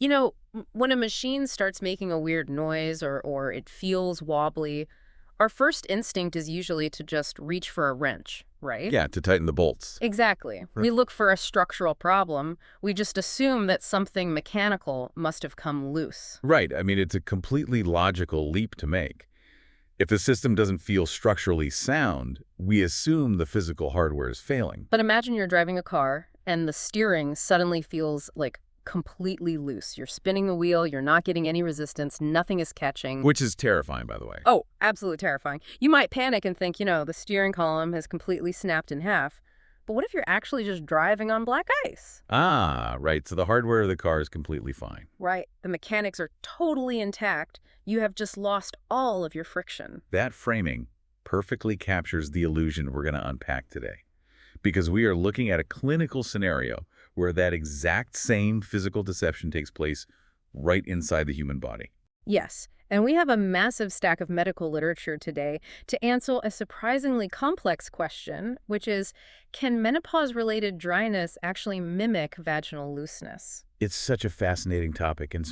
When a machine starts making a weird noise or it feels wobbly, our first instinct is usually to just reach for a wrench, right? Yeah, to tighten the bolts. Exactly. Right. We look for a structural problem. We just assume that something mechanical must have come loose. Right. I mean, it's a completely logical leap to make. If the system doesn't feel structurally sound, we assume the physical hardware is failing. But imagine you're driving a car and the steering suddenly feels like completely loose. You're spinning the wheel, you're not getting any resistance, nothing is catching. Which is terrifying, by the way. Oh, absolutely terrifying. You might panic and think, the steering column has completely snapped in half. But what if you're actually just driving on black ice? Ah, right. So the hardware of the car is completely fine. Right. The mechanics are totally intact. You have just lost all of your friction. That framing perfectly captures the illusion we're going to unpack today. Because we are looking at a clinical scenario where that exact same physical deception takes place right inside the human body. Yes, and we have a massive stack of medical literature today to answer a surprisingly complex question, which is, can menopause-related dryness actually mimic vaginal looseness? It's such a fascinating topic and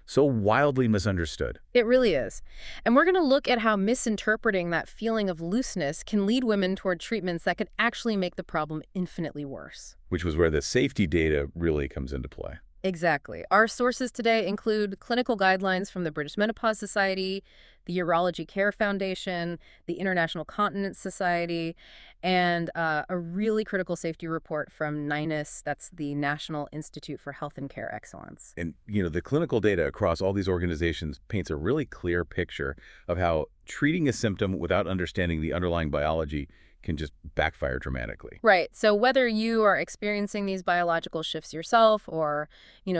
so wildly misunderstood, It really is. And we're going to look at how misinterpreting that feeling of looseness can lead women toward treatments that could actually make the problem infinitely worse. which was where the safety data really comes into play. Exactly. Our sources today include clinical guidelines from the British Menopause Society, the Urology Care Foundation, the International Continence Society, and a really critical safety report from NINUS, that's the National Institute for Health and Care Excellence. And, the clinical data across all these organizations paints a really clear picture of how treating a symptom without understanding the underlying biology can just backfire dramatically. Right. So whether you are experiencing these biological shifts yourself or,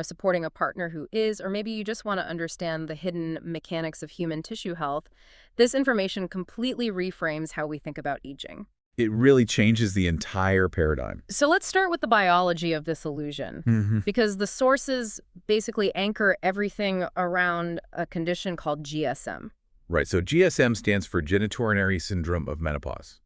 supporting a partner who is, or maybe you just want to understand the hidden mechanics of human tissue health, this information completely reframes how we think about aging. It really changes the entire paradigm. So let's start with the biology of this illusion, because the sources basically anchor everything around a condition called GSM. Right, so GSM stands for genitourinary syndrome of menopause.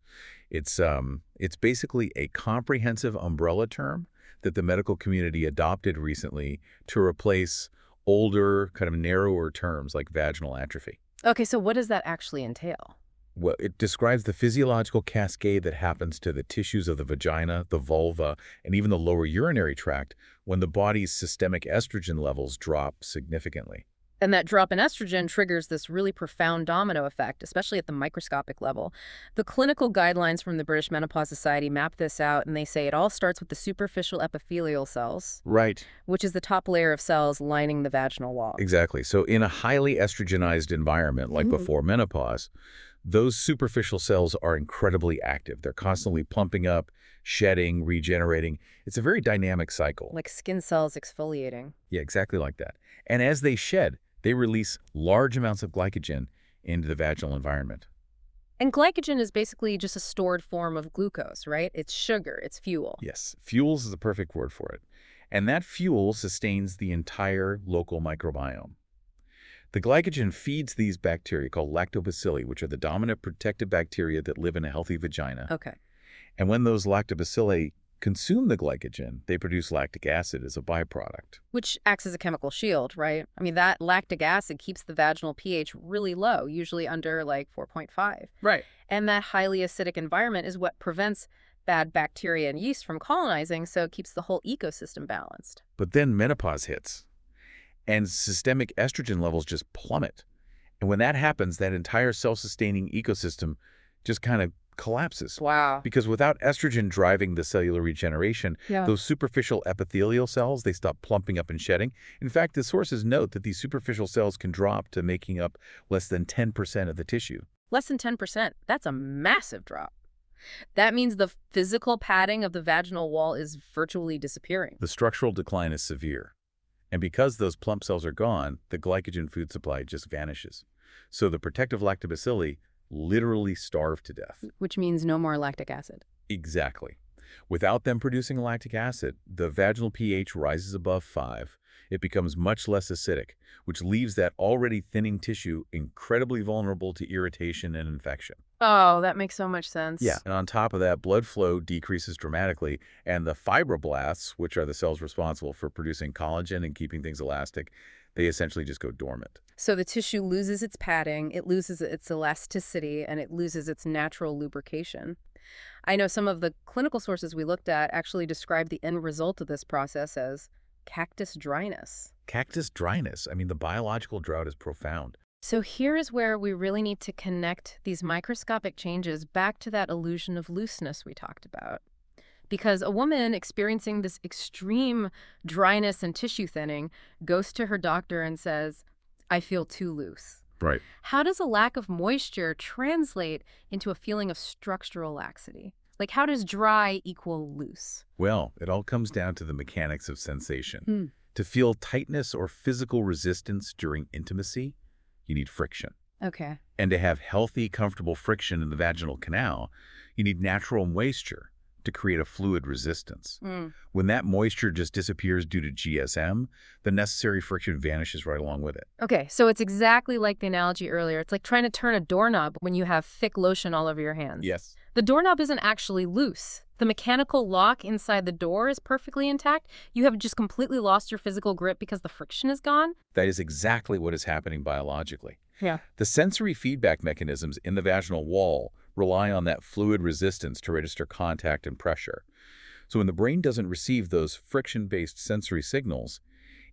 It's basically a comprehensive umbrella term that the medical community adopted recently to replace older, kind of narrower terms like vaginal atrophy. Okay, so what does that actually entail? Well, it describes the physiological cascade that happens to the tissues of the vagina, the vulva, and even the lower urinary tract when the body's systemic estrogen levels drop significantly. And that drop in estrogen triggers this really profound domino effect, especially at the microscopic level. The clinical guidelines from the British Menopause Society map this out, and they say it all starts with the superficial epithelial cells, Right. which is the top layer of cells lining the vaginal wall. Exactly. So in a highly estrogenized environment like before menopause, those superficial cells are incredibly active. They're constantly pumping up, shedding, regenerating. It's a very dynamic cycle. Like skin cells exfoliating. Yeah, exactly like that. And as they shed, they release large amounts of glycogen into the vaginal environment. And glycogen is basically just a stored form of glucose, right? It's sugar, it's fuel. Yes, fuels is the perfect word for it. And that fuel sustains the entire local microbiome. The glycogen feeds these bacteria called lactobacilli, which are the dominant protective bacteria that live in a healthy vagina. Okay. And when those lactobacilli consume the glycogen, they produce lactic acid as a byproduct. Which acts as a chemical shield, right? I mean, that lactic acid keeps the vaginal pH really low, usually under like 4.5. Right. And that highly acidic environment is what prevents bad bacteria and yeast from colonizing, so it keeps the whole ecosystem balanced. But then menopause hits, and systemic estrogen levels just plummet. And when that happens, that entire self-sustaining ecosystem just kind of collapses. Wow. Because without estrogen driving the cellular regeneration, Yeah. those superficial epithelial cells, they stop plumping up and shedding. In fact, the sources note that these superficial cells can drop to making up less than 10% of the tissue. Less than 10%. That's a massive drop. That means the physical padding of the vaginal wall is virtually disappearing. The structural decline is severe. And because those plump cells are gone, the glycogen food supply just vanishes. So the protective lactobacilli literally starve to death. Which means no more lactic acid. Exactly. Without them producing lactic acid, the vaginal pH rises above 5, It becomes much less acidic, which leaves that already thinning tissue incredibly vulnerable to irritation and infection. Oh, that makes so much Yeah, sense. and on top of that, blood flow decreases dramatically, and the fibroblasts, which are the cells responsible for producing collagen and keeping things elastic, they essentially just go dormant. So the tissue loses its padding, it loses its elasticity, and it loses its natural lubrication. I know some of the clinical sources we looked at actually describe the end result of this process as cactus dryness. Cactus dryness, I mean, the biological drought is profound. So here is where we really need to connect these microscopic changes back to that illusion of looseness we talked about. Because a woman experiencing this extreme dryness and tissue thinning goes to her doctor and says, I feel too loose. Right. How does a lack of moisture translate into a feeling of structural laxity? Like, how does dry equal loose? Well, it all comes down to the mechanics of sensation. Hmm. To feel tightness or physical resistance during intimacy, you need friction. Okay. And to have healthy, comfortable friction in the vaginal canal, you need natural moisture to create a fluid resistance. Mm. When that moisture just disappears due to GSM, the necessary friction vanishes right along with it. Okay, so it's exactly like the analogy earlier. It's like trying to turn a doorknob when you have thick lotion all over your hands. Yes. The doorknob isn't actually loose. The mechanical lock inside the door is perfectly intact. You have just completely lost your physical grip because the friction is gone. That is exactly what is happening biologically. Yeah. The sensory feedback mechanisms in the vaginal wall rely on that fluid resistance to register contact and pressure. So when the brain doesn't receive those friction-based sensory signals,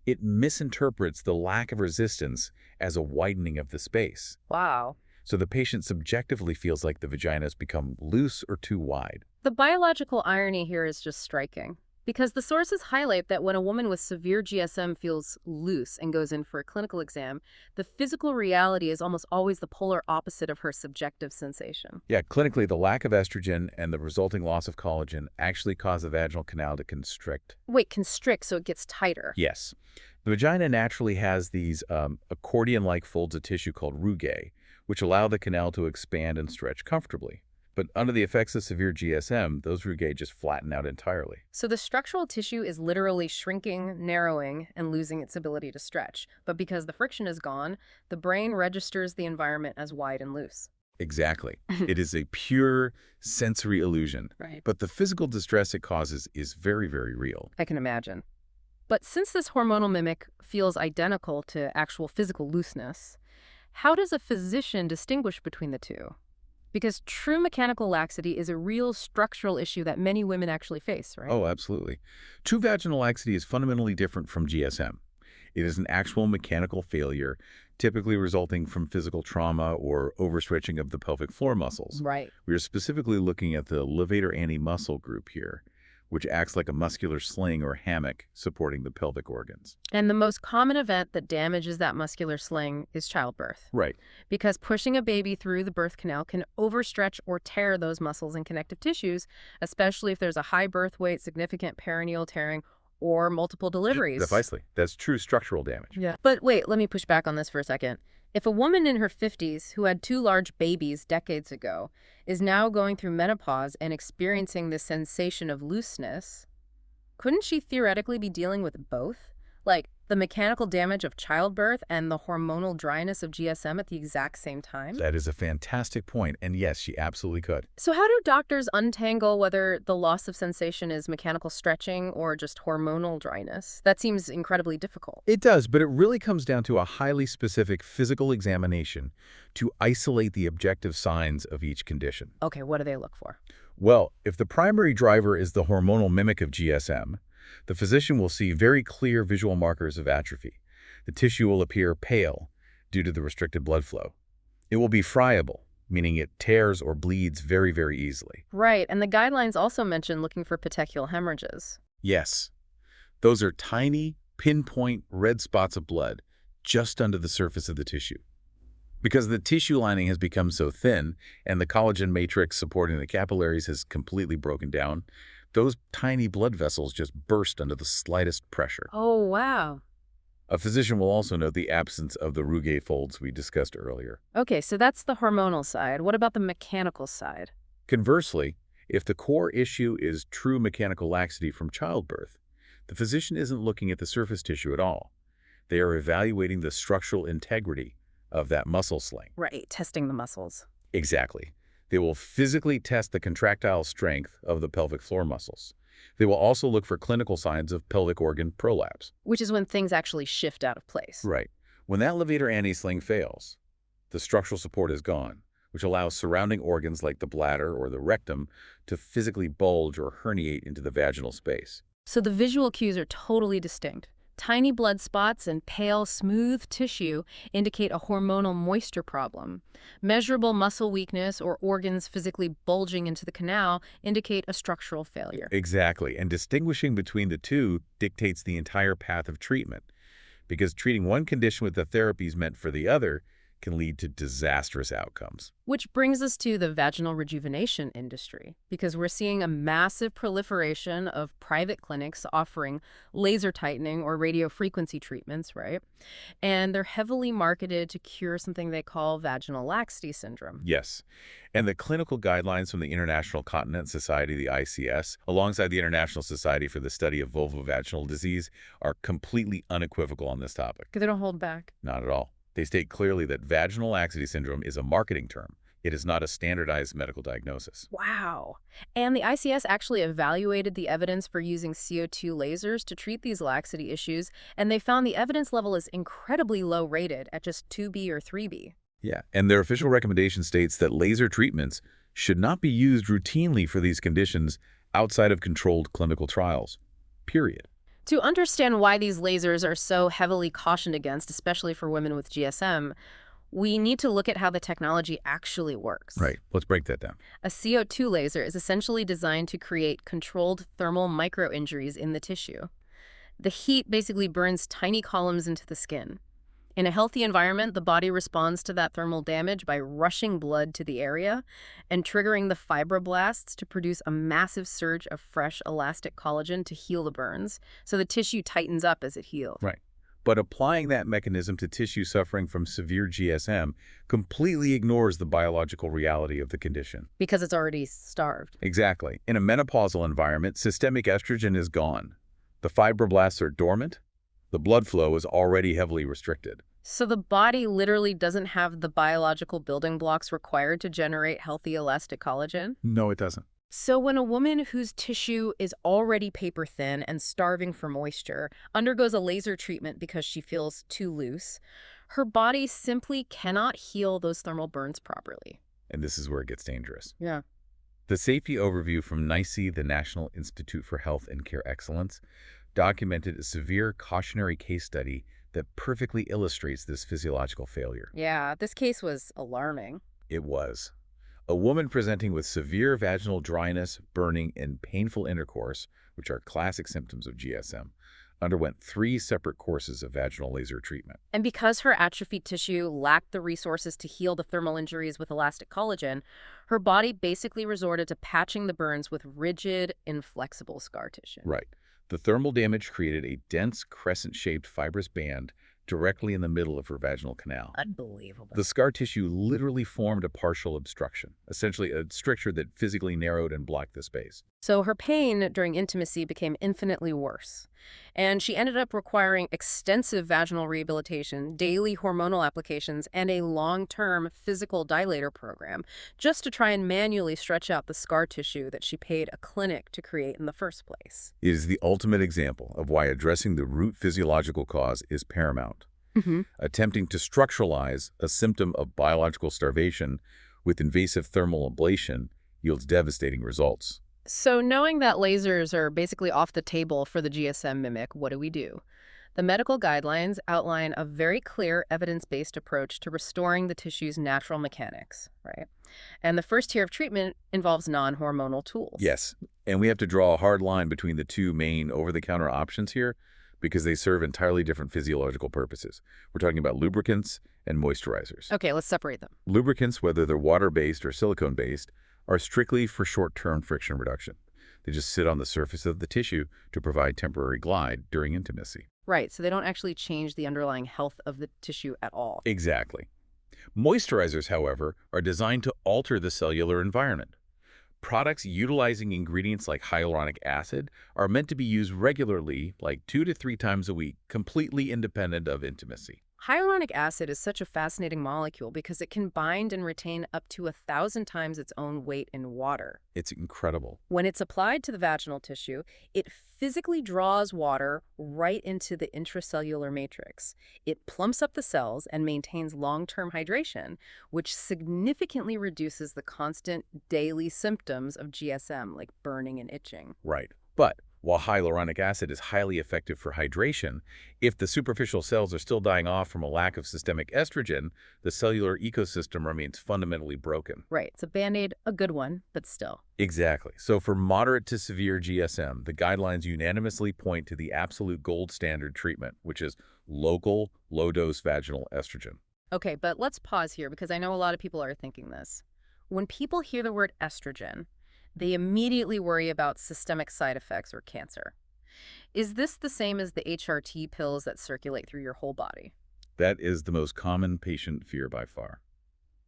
it misinterprets the lack of resistance as a widening of the space. Wow. So the patient subjectively feels like the vagina has become loose or too wide. The biological irony here is just striking. Because the sources highlight that when a woman with severe GSM feels loose and goes in for a clinical exam, the physical reality is almost always the polar opposite of her subjective sensation. Yeah, clinically, the lack of estrogen and the resulting loss of collagen actually cause the vaginal canal to constrict. Wait, constrict so it gets tighter. Yes. The vagina naturally has these accordion-like folds of tissue called rugae, which allow the canal to expand and stretch comfortably. But under the effects of severe GSM, those rugae just flatten out entirely. So the structural tissue is literally shrinking, narrowing, and losing its ability to stretch. But because the friction is gone, the brain registers the environment as wide and loose. Exactly. It is a pure sensory illusion. Right. But the physical distress it causes is very, very real. I can imagine. But since this hormonal mimic feels identical to actual physical looseness, how does a physician distinguish between the two? Because true mechanical laxity is a real structural issue that many women actually face, right? Oh, absolutely. True vaginal laxity is fundamentally different from GSM. It is an actual mechanical failure, typically resulting from physical trauma or overstretching of the pelvic floor muscles. Right. We are specifically looking at the levator ani muscle group here, which acts like a muscular sling or hammock supporting the pelvic organs. And the most common event that damages that muscular sling is childbirth. Right. Because pushing a baby through the birth canal can overstretch or tear those muscles and connective tissues, especially if there's a high birth weight, significant perineal tearing, or multiple deliveries. Precisely. That's true structural damage. Yeah. But wait, let me push back on this for a second. If a woman in her 50s who had 2 large babies decades ago is now going through menopause and experiencing the sensation of looseness, couldn't she theoretically be dealing with both? Like the mechanical damage of childbirth and the hormonal dryness of GSM at the exact same time? That is a fantastic point, and yes, she absolutely could. So how do doctors untangle whether the loss of sensation is mechanical stretching or just hormonal dryness? That seems incredibly difficult. It does, but it really comes down to a highly specific physical examination to isolate the objective signs of each condition. Okay, what do they look for? Well, if the primary driver is the hormonal mimic of GSM, the physician will see very clear visual markers of atrophy. The tissue will appear pale due to the restricted blood flow. It will be friable, meaning it tears or bleeds very, very easily. Right, and the guidelines also mention looking for petechial hemorrhages. Yes, those are tiny, pinpoint red spots of blood just under the surface of the tissue. Because the tissue lining has become so thin and the collagen matrix supporting the capillaries has completely broken down, those tiny blood vessels just burst under the slightest pressure. Oh, wow. A physician will also note the absence of the rugae folds we discussed earlier. Okay, so that's the hormonal side. What about the mechanical side? Conversely, if the core issue is true mechanical laxity from childbirth, The physician isn't looking at the surface tissue at all. They are evaluating the structural integrity of that muscle sling. Right, testing the muscles. Exactly. They will physically test the contractile strength of the pelvic floor muscles. They will also look for clinical signs of pelvic organ prolapse. Which is when things actually shift out of place. Right. When that levator anti-sling fails, the structural support is gone, which allows surrounding organs like the bladder or the rectum to physically bulge or herniate into the vaginal space. So the visual cues are totally distinct. Tiny blood spots and pale, smooth tissue indicate a hormonal moisture problem. Measurable muscle weakness or organs physically bulging into the canal indicate a structural failure. Exactly. And distinguishing between the two dictates the entire path of treatment, because treating one condition with the therapies meant for the other can lead to disastrous outcomes. Which brings us to the vaginal rejuvenation industry, because we're seeing a massive proliferation of private clinics offering laser tightening or radiofrequency treatments, right? And they're heavily marketed to cure something they call vaginal laxity syndrome. Yes. And the clinical guidelines from the International Continence Society, the ICS, alongside the International Society for the Study of Vulvovaginal Disease, are completely unequivocal on this topic. Because they don't hold back. Not at all. They state clearly that vaginal laxity syndrome is a marketing term. It is not a standardized medical diagnosis. Wow. And the ICS actually evaluated the evidence for using CO2 lasers to treat these laxity issues, and they found the evidence level is incredibly low rated at just 2B or 3B. Yeah, and their official recommendation states that laser treatments should not be used routinely for these conditions outside of controlled clinical trials, period. To understand why these lasers are so heavily cautioned against, especially for women with GSM, we need to look at how the technology actually works. Right. Let's break that down. A CO2 laser is essentially designed to create controlled thermal microinjuries in the tissue. The heat basically burns tiny columns into the skin. In a healthy environment, the body responds to that thermal damage by rushing blood to the area and triggering the fibroblasts to produce a massive surge of fresh, elastic collagen to heal the burns, so the tissue tightens up as it heals. Right. But applying that mechanism to tissue suffering from severe GSM completely ignores the biological reality of the condition. Because it's already starved. Exactly. In a menopausal environment, systemic estrogen is gone. The fibroblasts are dormant. The blood flow is already heavily restricted. So the body literally doesn't have the biological building blocks required to generate healthy elastic collagen? No, it doesn't. So when a woman whose tissue is already paper thin and starving for moisture undergoes a laser treatment because she feels too loose, her body simply cannot heal those thermal burns properly. And this is where it gets dangerous. Yeah. The safety overview from NICE, the National Institute for Health and Care Excellence, documented a severe cautionary case study that perfectly illustrates this physiological failure. Yeah, this case was alarming. It was. A woman presenting with severe vaginal dryness, burning, and painful intercourse, which are classic symptoms of GSM, underwent 3 separate courses of vaginal laser treatment. And because her atrophied tissue lacked the resources to heal the thermal injuries with elastic collagen, her body basically resorted to patching the burns with rigid, inflexible scar tissue. Right. The thermal damage created a dense crescent-shaped fibrous band directly in the middle of her vaginal canal. Unbelievable. The scar tissue literally formed a partial obstruction, essentially a stricture that physically narrowed and blocked the space. So her pain during intimacy became infinitely worse, and she ended up requiring extensive vaginal rehabilitation, daily hormonal applications, and a long-term physical dilator program just to try and manually stretch out the scar tissue that she paid a clinic to create in the first place. It is the ultimate example of why addressing the root physiological cause is paramount. Attempting to structuralize a symptom of biological starvation with invasive thermal ablation yields devastating results. So knowing that lasers are basically off the table for the GSM mimic, what do? The medical guidelines outline a very clear evidence-based approach to restoring the tissue's natural mechanics, right? And the first tier of treatment involves non-hormonal tools. Yes, and we have to draw a hard line between the two main over-the-counter options here because they serve entirely different physiological purposes. We're talking about lubricants and moisturizers. Okay, let's separate them. Lubricants, whether they're water-based or silicone-based, are strictly for short-term friction reduction. They just sit on the surface of the tissue to provide temporary glide during intimacy. Right, so they don't actually change the underlying health of the tissue at all. Exactly. Moisturizers, however, are designed to alter the cellular environment. Products utilizing ingredients like hyaluronic acid are meant to be used regularly, like 2 to 3 times a week, completely independent of intimacy. Hyaluronic acid is such a fascinating molecule because it can bind and retain up to 1,000 times its own weight in water. It's incredible. When it's applied to the vaginal tissue, it physically draws water right into the intracellular matrix. It plumps up the cells and maintains long-term hydration, which significantly reduces the constant daily symptoms of GSM, like burning and itching. Right. But while hyaluronic acid is highly effective for hydration, if the superficial cells are still dying off from a lack of systemic estrogen, the cellular ecosystem remains fundamentally broken. Right, it's a Band-Aid, a good one, but still. Exactly. So for moderate to severe GSM, the guidelines unanimously point to the absolute gold standard treatment, which is local, low-dose vaginal estrogen. Okay, but let's pause here because I know a lot of people are thinking this. When people hear the word estrogen, they immediately worry about systemic side effects or cancer. Is this the same as the HRT pills that circulate through your whole body? That is the most common patient fear by far.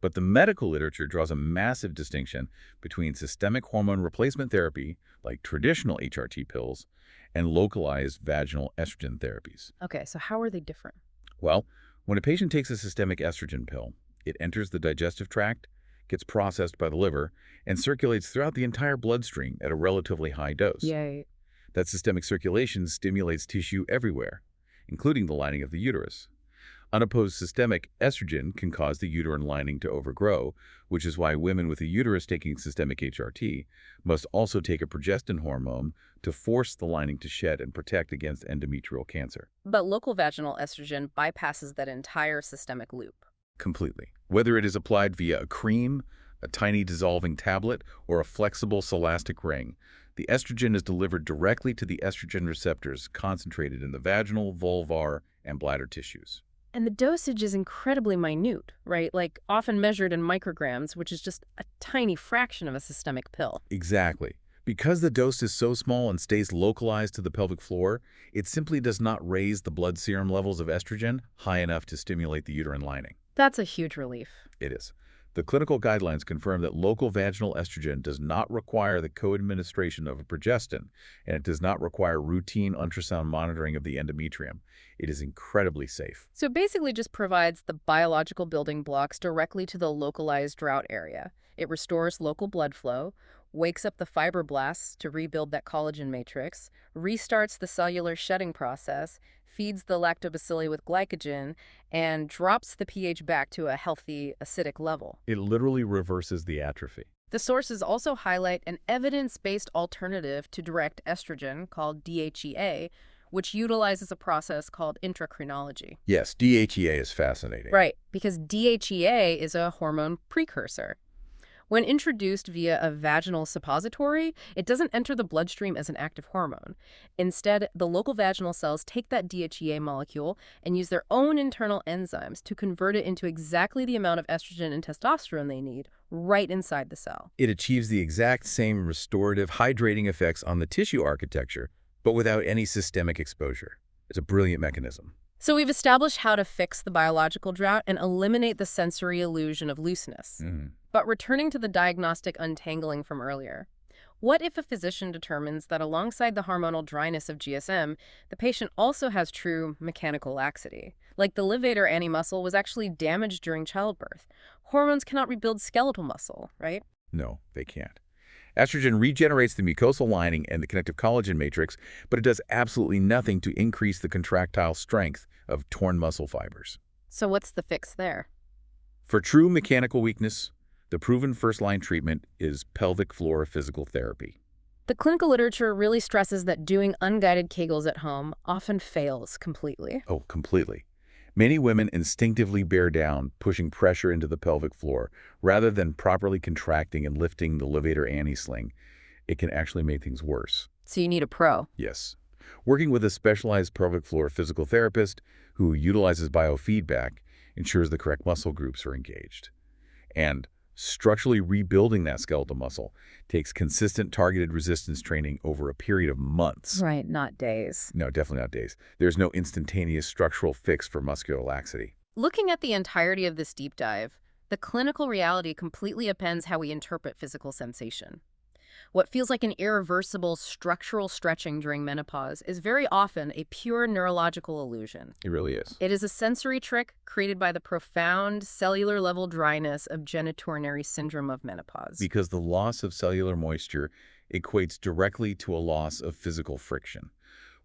But the medical literature draws a massive distinction between systemic hormone replacement therapy, like traditional HRT pills, and localized vaginal estrogen therapies. Okay, so how are they different? Well, when a patient takes a systemic estrogen pill, it enters the digestive tract, gets processed by the liver, and circulates throughout the entire bloodstream at a relatively high dose. Yay. That systemic circulation stimulates tissue everywhere, including the lining of the uterus. Unopposed systemic estrogen can cause the uterine lining to overgrow, which is why women with a uterus taking systemic HRT must also take a progestin hormone to force the lining to shed and protect against endometrial cancer. But local vaginal estrogen bypasses that entire systemic loop. Completely. Whether it is applied via a cream, a tiny dissolving tablet, or a flexible celastic ring, the estrogen is delivered directly to the estrogen receptors concentrated in the vaginal, vulvar, and bladder tissues. And the dosage is incredibly minute, right? Like often measured in micrograms, which is just a tiny fraction of a systemic pill. Exactly. Because the dose is so small and stays localized to the pelvic floor, it simply does not raise the blood serum levels of estrogen high enough to stimulate the uterine lining. That's a huge relief. It is. The clinical guidelines confirm that local vaginal estrogen does not require the co-administration of a progestin, and it does not require routine ultrasound monitoring of the endometrium. It is incredibly safe. So it basically just provides the biological building blocks directly to the localized drought area. It restores local blood flow, wakes up the fibroblasts to rebuild that collagen matrix, restarts the cellular shedding process, feeds the lactobacilli with glycogen, and drops the pH back to a healthy acidic level. It literally reverses the atrophy. The sources also highlight an evidence-based alternative to direct estrogen called DHEA, which utilizes a process called intracrinology. Yes, DHEA is fascinating. Right, because DHEA is a hormone precursor. When introduced via a vaginal suppository, it doesn't enter the bloodstream as an active hormone. Instead, the local vaginal cells take that DHEA molecule and use their own internal enzymes to convert it into exactly the amount of estrogen and testosterone they need right inside the cell. It achieves the exact same restorative, hydrating effects on the tissue architecture, but without any systemic exposure. It's a brilliant mechanism. So we've established how to fix the biological drought and eliminate the sensory illusion of looseness. But returning to the diagnostic untangling from earlier, what if a physician determines that alongside the hormonal dryness of GSM, the patient also has true mechanical laxity? Like the levator antemuscle was actually damaged during childbirth. Hormones cannot rebuild skeletal muscle, right? No, they can't. Estrogen regenerates the mucosal lining and the connective collagen matrix, but it does absolutely nothing to increase the contractile strength of torn muscle fibers. So what's the fix there? For true mechanical weakness, the proven first-line treatment is pelvic floor physical therapy. The clinical literature really stresses that doing unguided Kegels at home often fails completely. Oh, completely. Many women instinctively bear down, pushing pressure into the pelvic floor, rather than properly contracting and lifting the levator anti-sling. It can actually make things worse. So you need a pro. Yes. Working with a specialized pelvic floor physical therapist who utilizes biofeedback ensures the correct muscle groups are engaged. And structurally rebuilding that skeletal muscle takes consistent targeted resistance training over a period of months. Right, not days. No, definitely not days. There's no instantaneous structural fix for muscular laxity. Looking at the entirety of this deep dive, the clinical reality completely upends how we interpret physical sensation. What feels like an irreversible structural stretching during menopause is very often a pure neurological illusion. It really is. It is a sensory trick created by the profound cellular level dryness of genitourinary syndrome of menopause. Because the loss of cellular moisture equates directly to a loss of physical friction,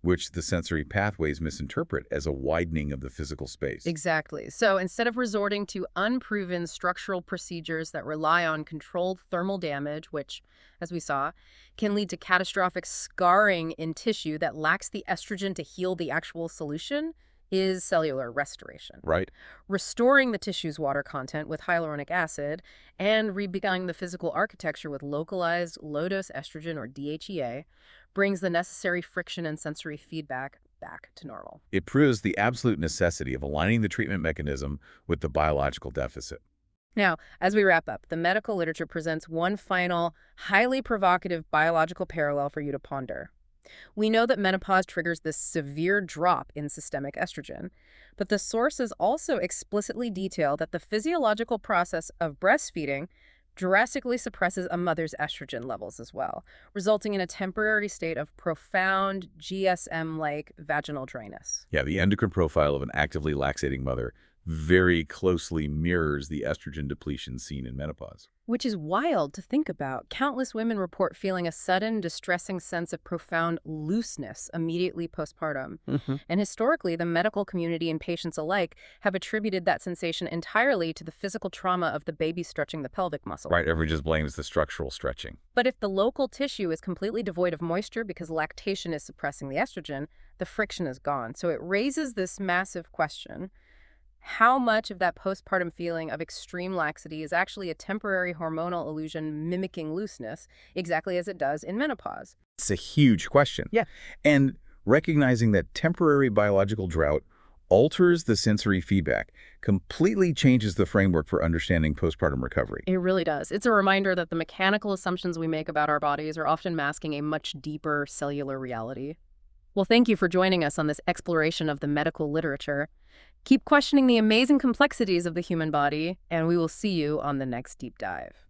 which the sensory pathways misinterpret as a widening of the physical space. Exactly. So instead of resorting to unproven structural procedures that rely on controlled thermal damage, which, as we saw, can lead to catastrophic scarring in tissue that lacks the estrogen to heal, the actual solution is cellular restoration. Right? Restoring the tissue's water content with hyaluronic acid and rebeginning the physical architecture with localized low-dose estrogen, or DHEA, brings the necessary friction and sensory feedback back to normal. It proves the absolute necessity of aligning the treatment mechanism with the biological deficit. Now, as we wrap up, the medical literature presents one final, highly provocative biological parallel for you to ponder. We know that menopause triggers this severe drop in systemic estrogen, but the sources also explicitly detail that the physiological process of breastfeeding drastically suppresses a mother's estrogen levels as well, resulting in a temporary state of profound GSM-like vaginal dryness. Yeah, the endocrine profile of an actively laxating mother very closely mirrors the estrogen depletion seen in menopause. Which is wild to think about. Countless women report feeling a sudden, distressing sense of profound looseness immediately postpartum. And historically, the medical community and patients alike have attributed that sensation entirely to the physical trauma of the baby stretching the pelvic muscle. Right, everyone just blames the structural stretching. But if the local tissue is completely devoid of moisture because lactation is suppressing the estrogen, the friction is gone. So it raises this massive question. How much of that postpartum feeling of extreme laxity is actually a temporary hormonal illusion mimicking looseness, exactly as it does in menopause? It's a huge question. Yeah. And recognizing that temporary biological drought alters the sensory feedback, completely changes the framework for understanding postpartum recovery. It really does. It's a reminder that the mechanical assumptions we make about our bodies are often masking a much deeper cellular reality. Well, thank you for joining us on this exploration of the medical literature. Keep questioning the amazing complexities of the human body, and we will see you on the next deep dive.